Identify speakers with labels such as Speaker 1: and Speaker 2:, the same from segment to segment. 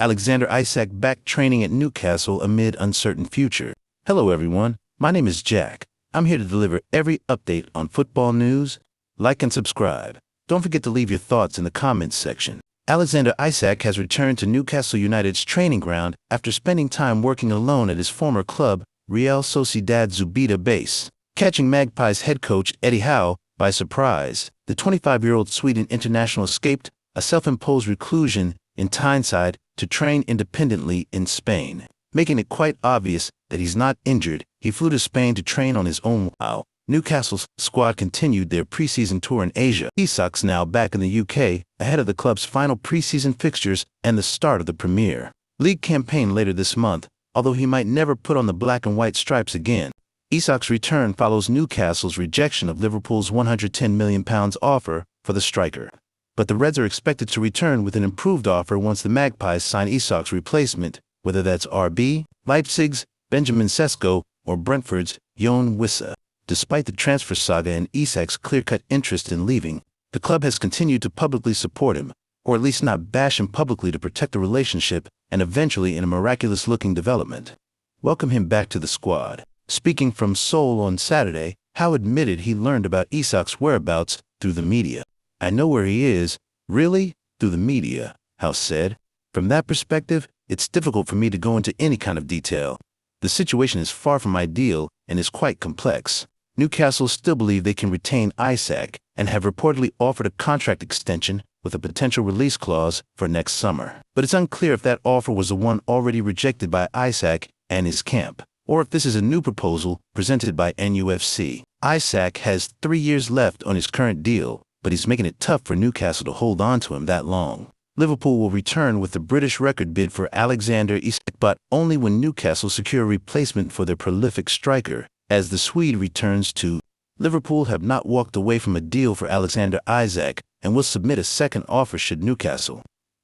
Speaker 1: Alexander Isak back training at Newcastle amid uncertain future. Hello everyone, my name is Jack. I'm here to deliver every update on football news. Like and subscribe. Don't forget to leave your thoughts in the comments section. Alexander Isak has returned to Newcastle United's training ground after spending time working alone at his former club, Real Sociedad Zubida base. Catching Magpies head coach Eddie Howe by surprise, the 25-year-old Sweden international escaped a self-imposed reclusion in Tyneside to train independently in Spain. Making it quite obvious that he's not injured, he flew to Spain to train on his own. While Newcastle's squad continued their preseason tour in Asia. Isak's now back in the UK, ahead of the club's final preseason fixtures and the start of the Premier League campaign later this month, although he might never put on the black and white stripes again. Isak's return follows Newcastle's rejection of Liverpool's £110 million offer for the striker. But the Reds are expected to return with an improved offer once the Magpies sign Isak's replacement, whether that's RB, Leipzig's Benjamin Sesko, or Brentford's Yoane Wissa. Despite the transfer saga and Isak's clear-cut interest in leaving, the club has continued to publicly support him, or at least not bash him publicly to protect the relationship and eventually in a miraculous-looking development, welcome him back to the squad. Speaking from Seoul on Saturday, Howe admitted he learned about Isak's whereabouts through the media. "I know where he is, really, through the media," Howe said. "From that perspective, it's difficult for me to go into any kind of detail. The situation is far from ideal and is quite complex." Newcastle still believe they can retain Isak and have reportedly offered a contract extension with a potential release clause for next summer. But it's unclear if that offer was the one already rejected by Isak and his camp, or if this is a new proposal presented by NUFC. Isak has 3 years left on his current deal, but he's making it tough for Newcastle to hold on to him that long. Liverpool will return with the British record bid for Alexander Isak, but only when Newcastle secure a replacement for their prolific striker, as the Swede returns to. Liverpool have not walked away from a deal for Alexander Isak and will submit a second offer should Newcastle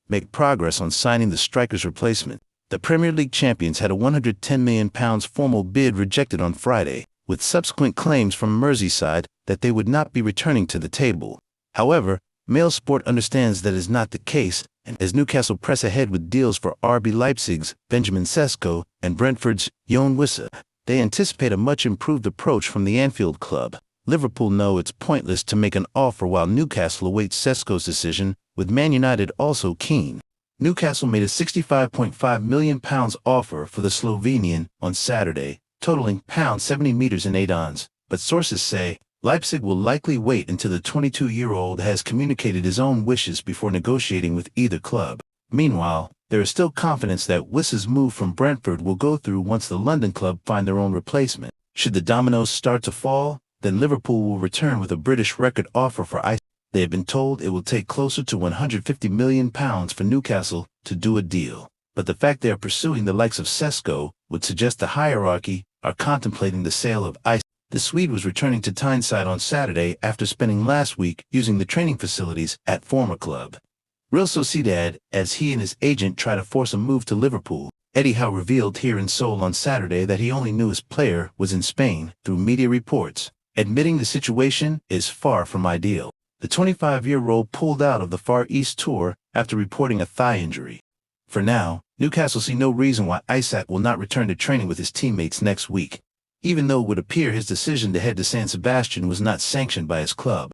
Speaker 1: make progress on signing the striker's replacement. The Premier League champions had a £110 million formal bid rejected on Friday, with subsequent claims from Merseyside that they would not be returning to the table. However, Mail Sport understands that is not the case, and as Newcastle press ahead with deals for RB Leipzig's Benjamin Sesko and Brentford's Yoane Wissa, they anticipate a much improved approach from the Anfield club. Liverpool know it's pointless to make an offer while Newcastle awaits Sesko's decision, with Man United also keen. Newcastle made a £65.5 million offer for the Slovenian on Saturday, totaling £70 meters and 8 ons, but sources say Leipzig will likely wait until the 22-year-old has communicated his own wishes before negotiating with either club. Meanwhile, there is still confidence that Wissa's move from Brentford will go through once the London club find their own replacement. Should the dominoes start to fall, then Liverpool will return with a British record offer for Isak. They have been told it will take closer to £150 million for Newcastle to do a deal. But the fact they are pursuing the likes of Sesko would suggest the hierarchy are contemplating the sale of Isak. The Swede was returning to Tyneside on Saturday after spending last week using the training facilities at former club Real Sociedad as he and his agent try to force a move to Liverpool. Eddie Howe revealed here in Seoul on Saturday that he only knew his player was in Spain through media reports, admitting the situation is far from ideal. The 25-year-old pulled out of the Far East tour after reporting a thigh injury. For now, Newcastle see no reason why Isak will not return to training with his teammates next week, even though it would appear his decision to head to San Sebastian was not sanctioned by his club.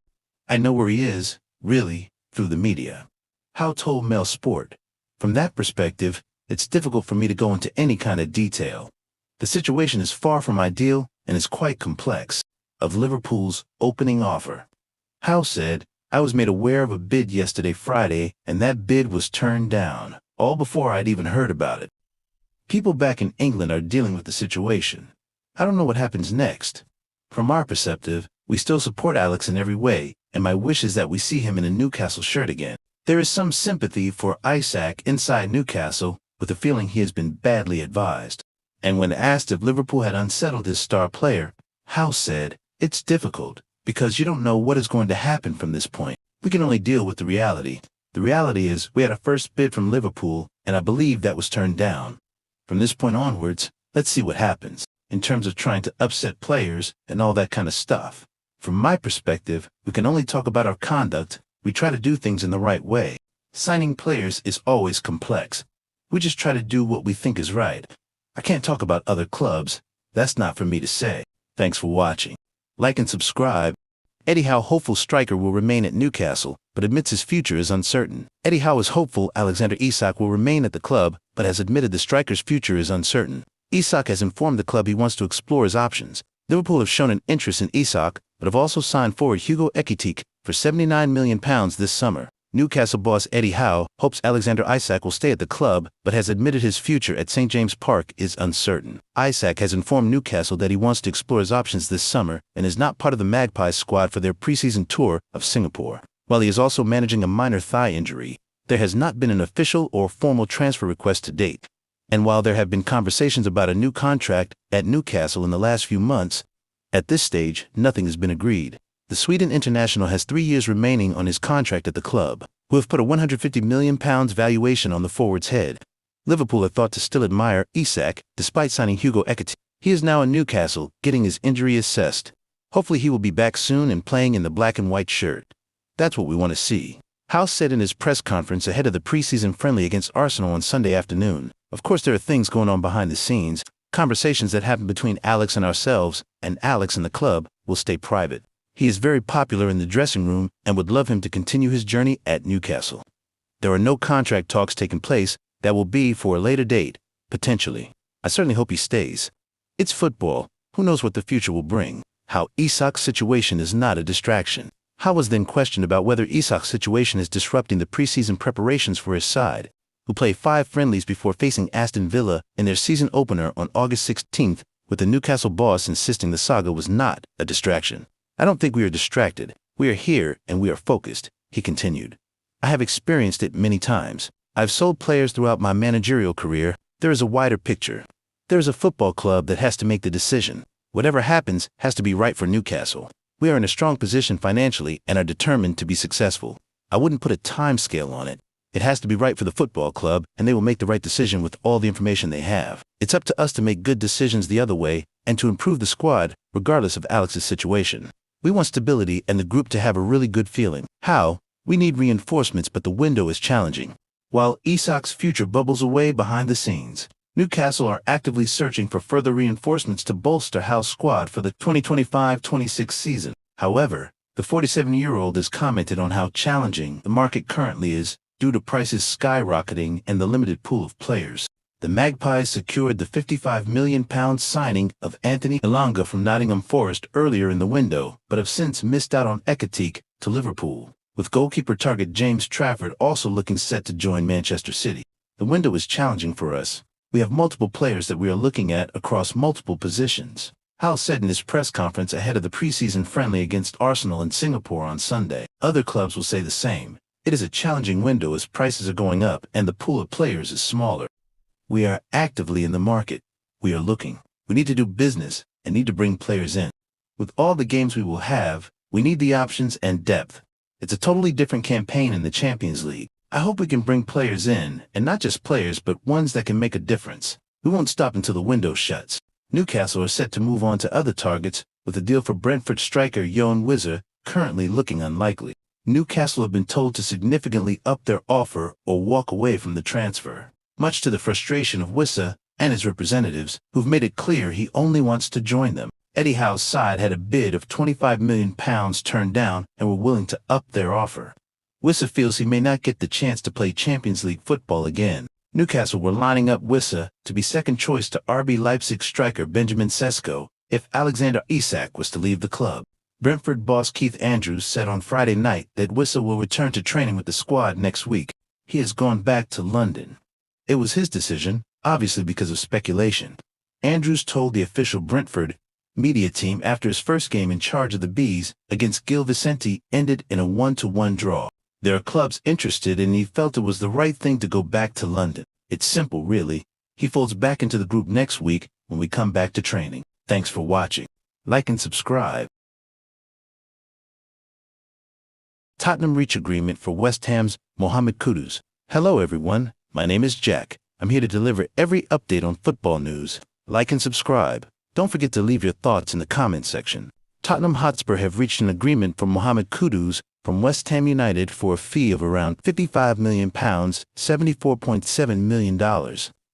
Speaker 1: "I know where he is, really, through the media," Howe told Mail Sport. "From that perspective, it's difficult for me to go into any kind of detail. The situation is far from ideal and is quite complex." Of Liverpool's opening offer, Howe said, "I was made aware of a bid yesterday Friday, and that bid was turned down, all before I'd even heard about it. People back in England are dealing with the situation. I don't know what happens next. From our perspective, we still support Alex in every way, and my wish is that we see him in a Newcastle shirt again. There is some sympathy for Isak inside Newcastle, with the feeling he has been badly advised." And when asked if Liverpool had unsettled his star player, Howe said, "It's difficult, because you don't know what is going to happen from this point. We can only deal with the reality. The reality is we had a first bid from Liverpool, and I believe that was turned down. From this point onwards, let's see what happens, in terms of trying to upset players and all that kind of stuff. From my perspective, we can only talk about our conduct. We try to do things in the right way. Signing players is always complex. We just try to do what we think is right. I can't talk about other clubs. That's not for me to say. Thanks for watching. Like and subscribe. Eddie Howe hopeful striker will remain at Newcastle, but admits his future is uncertain. Eddie Howe is hopeful Alexander Isak will remain at the club, but has admitted the striker's future is uncertain. Isak has informed the club he wants to explore his options. Liverpool have shown an interest in Isak, but have also signed forward Hugo Ekitike for £79 million this summer. Newcastle boss Eddie Howe hopes Alexander Isak will stay at the club, but has admitted his future at St. James Park is uncertain. Isak has informed Newcastle that he wants to explore his options this summer and is not part of the Magpies squad for their preseason tour of Singapore. While he is also managing a minor thigh injury, there has not been an official or formal transfer request to date. And while there have been conversations about a new contract at Newcastle in the last few months, at this stage, nothing has been agreed. The Sweden international has 3 years remaining on his contract at the club, who have put a £150 million valuation on the forward's head. Liverpool are thought to still admire Isak, despite signing Hugo Ekitike. He is now in Newcastle, getting his injury assessed. Hopefully he will be back soon and playing in the black and white shirt. That's what we want to see. Howe said in his press conference ahead of the preseason friendly against Arsenal on Sunday afternoon. Of course there are things going on behind the scenes. Conversations that happen between Alex and ourselves, and Alex and the club, will stay private. He is very popular in the dressing room and would love him to continue his journey at Newcastle. There are no contract talks taking place. That will be for a later date, potentially. I certainly hope he stays. It's football. Who knows what the future will bring? How Isak's situation is not a distraction. Howe was then questioned about whether Isak's situation is disrupting the preseason preparations for his side, who play 5 friendlies before facing Aston Villa in their season opener on August 16th, with the Newcastle boss insisting the saga was not a distraction. I don't think we are distracted. We are here and we are focused, he continued. I have experienced it many times. I've sold players throughout my managerial career. There is a wider picture. There is a football club that has to make the decision. Whatever happens has to be right for Newcastle. We are in a strong position financially and are determined to be successful. I wouldn't put a time scale on it. It has to be right for the football club, and they will make the right decision with all the information they have. It's up to us to make good decisions the other way and to improve the squad, regardless of Alex's situation. We want stability and the group to have a really good feeling. How? We need reinforcements, but the window is challenging. While Isak's future bubbles away behind the scenes, Newcastle are actively searching for further reinforcements to bolster Howe's squad for the 2025-26 season. However, the 47-year-old has commented on how challenging the market currently is due to prices skyrocketing and the limited pool of players. The Magpies secured the £55 million signing of Anthony Elanga from Nottingham Forest earlier in the window, but have since missed out on Ekitike to Liverpool, with goalkeeper target James Trafford also looking set to join Manchester City. The window is challenging for us. We have multiple players that we are looking at across multiple positions. Howe said in his press conference ahead of the preseason friendly against Arsenal in Singapore on Sunday. Other clubs will say the same. It is a challenging window as prices are going up and the pool of players is smaller. We are actively in the market. We are looking. We need to do business and need to bring players in. With all the games we will have, we need the options and depth. It's a totally different campaign in the Champions League. I hope we can bring players in, and not just players, but ones that can make a difference. We won't stop until the window shuts. Newcastle are set to move on to other targets, with a deal for Brentford striker Johan Wissa currently looking unlikely. Newcastle have been told to significantly up their offer or walk away from the transfer, much to the frustration of Wissa and his representatives, who've made it clear he only wants to join them. Eddie Howe's side had a bid of £25 million turned down and were willing to up their offer. Wissa feels he may not get the chance to play Champions League football again. Newcastle were lining up Wissa to be second choice to RB Leipzig striker Benjamin Sesko if Alexander Isak was to leave the club. Brentford boss Keith Andrews said on Friday night that Wissa will return to training with the squad next week. He has gone back to London. It was his decision, obviously because of speculation. Andrews told the official Brentford media team after his first game in charge of the Bees against Gil Vicente ended in a 1-1 draw. There are clubs interested and he felt it was the right thing to go back to London. It's simple, really. He folds back into the group next week when we come back to training. Thanks for watching. Like and subscribe. Tottenham reach agreement for West Ham's Mohamed Kudus. Hello everyone, my name is Jack. I'm here to deliver every update on football news. Like and subscribe. Don't forget to leave your thoughts in the comment section. Tottenham Hotspur have reached an agreement for Mohamed Kudus from West Ham United for a fee of around £55 million, $74.7 million.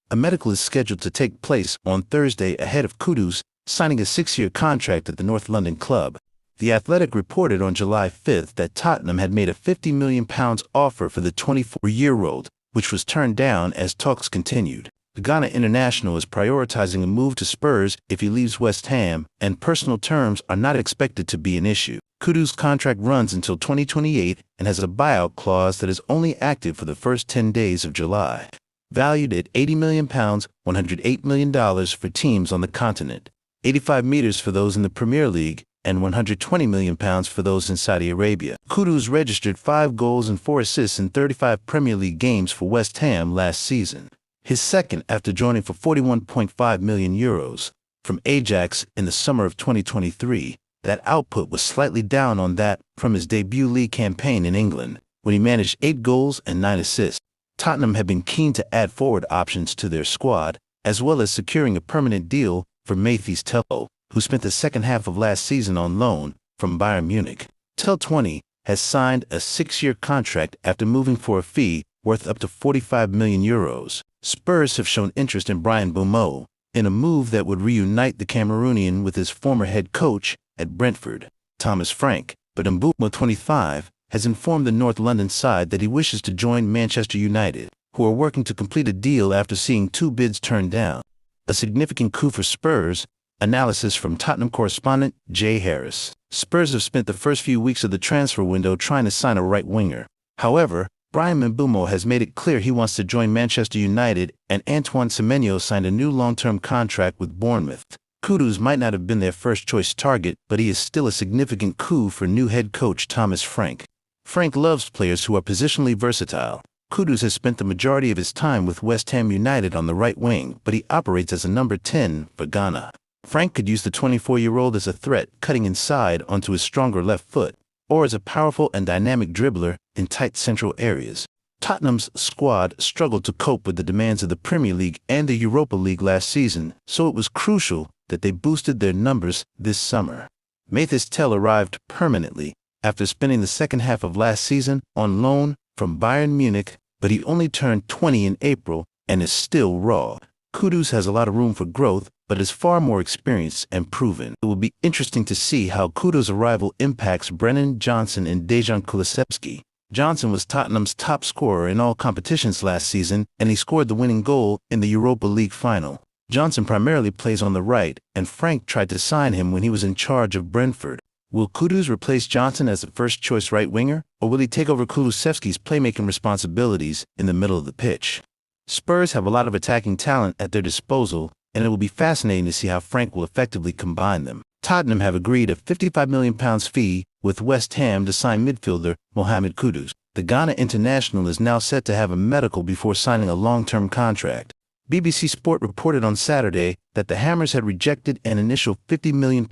Speaker 1: A medical is scheduled to take place on Thursday ahead of Kudus signing a 6-year contract at the North London club. The Athletic reported on July 5th that Tottenham had made a £50 million offer for the 24-year-old, which was turned down as talks continued. The Ghana international is prioritizing a move to Spurs if he leaves West Ham, and personal terms are not expected to be an issue. Kudus' contract runs until 2028 and has a buyout clause that is only active for the first 10 days of July. Valued at £80 million, $108 million for teams on the continent, 85 meters for those in the Premier League, and £120 million for those in Saudi Arabia. Kudus registered 5 goals and 4 assists in 35 Premier League games for West Ham last season, his second after joining for €41.5 million from Ajax in the summer of 2023. That output was slightly down on that from his debut league campaign in England, when he managed 8 goals and 9 assists. Tottenham have been keen to add forward options to their squad, as well as securing a permanent deal for Mathys Tello, who spent the second half of last season on loan from Bayern Munich. Tel 20 has signed a 6-year contract after moving for a fee worth up to €45 million. Spurs have shown interest in Bryan Mbeumo, in a move that would reunite the Cameroonian with his former head coach at Brentford, Thomas Frank. But Mbeumo, 25, has informed the North London side that he wishes to join Manchester United, who are working to complete a deal after seeing 2 bids turned down. A significant coup for Spurs. Analysis from Tottenham correspondent Jay Harris. Spurs have spent the first few weeks of the transfer window trying to sign a right winger. However, Bryan Mbeumo has made it clear he wants to join Manchester United, and Antoine Semenyo signed a new long-term contract with Bournemouth. Kudus might not have been their first-choice target, but he is still a significant coup for new head coach Thomas Frank. Frank loves players who are positionally versatile. Kudus has spent the majority of his time with West Ham United on the right wing, but he operates as a number 10 for Ghana. Frank could use the 24-year-old as a threat, cutting inside onto his stronger left foot, or as a powerful and dynamic dribbler in tight central areas. Tottenham's squad struggled to cope with the demands of the Premier League and the Europa League last season, so it was crucial that they boosted their numbers this summer. Mathys Tello arrived permanently after spending the second half of last season on loan from Bayern Munich, but he only turned 20 in April and is still raw. Kudus has a lot of room for growth, but is far more experienced and proven. It will be interesting to see how Kudus' arrival impacts Brennan Johnson and Dejan Kulusevski. Johnson was Tottenham's top scorer in all competitions last season, and he scored the winning goal in the Europa League final. Johnson primarily plays on the right, and Frank tried to sign him when he was in charge of Brentford. Will Kudus replace Johnson as the first-choice right winger, or will he take over Kulusevski's playmaking responsibilities in the middle of the pitch? Spurs have a lot of attacking talent at their disposal, and it will be fascinating to see how Frank will effectively combine them. Tottenham have agreed a £55 million fee with West Ham to sign midfielder Mohamed Kudus. The Ghana international is now set to have a medical before signing a long-term contract. BBC Sport reported on Saturday that the Hammers had rejected an initial £50 million,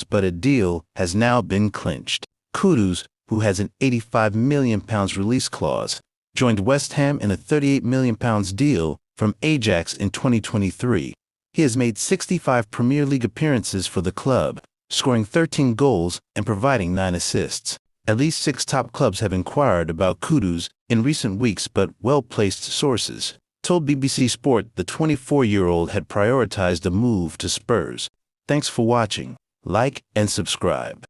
Speaker 1: but a deal has now been clinched. Kudus, who has an £85 million release clause, joined West Ham in a £38 million deal from Ajax in 2023. He has made 65 Premier League appearances for the club, scoring 13 goals and providing 9 assists. At least 6 top clubs have inquired about Kudus in recent weeks, but well-placed sources told BBC Sport the 24-year-old had prioritized a move to Spurs. Thanks for watching. Like and subscribe.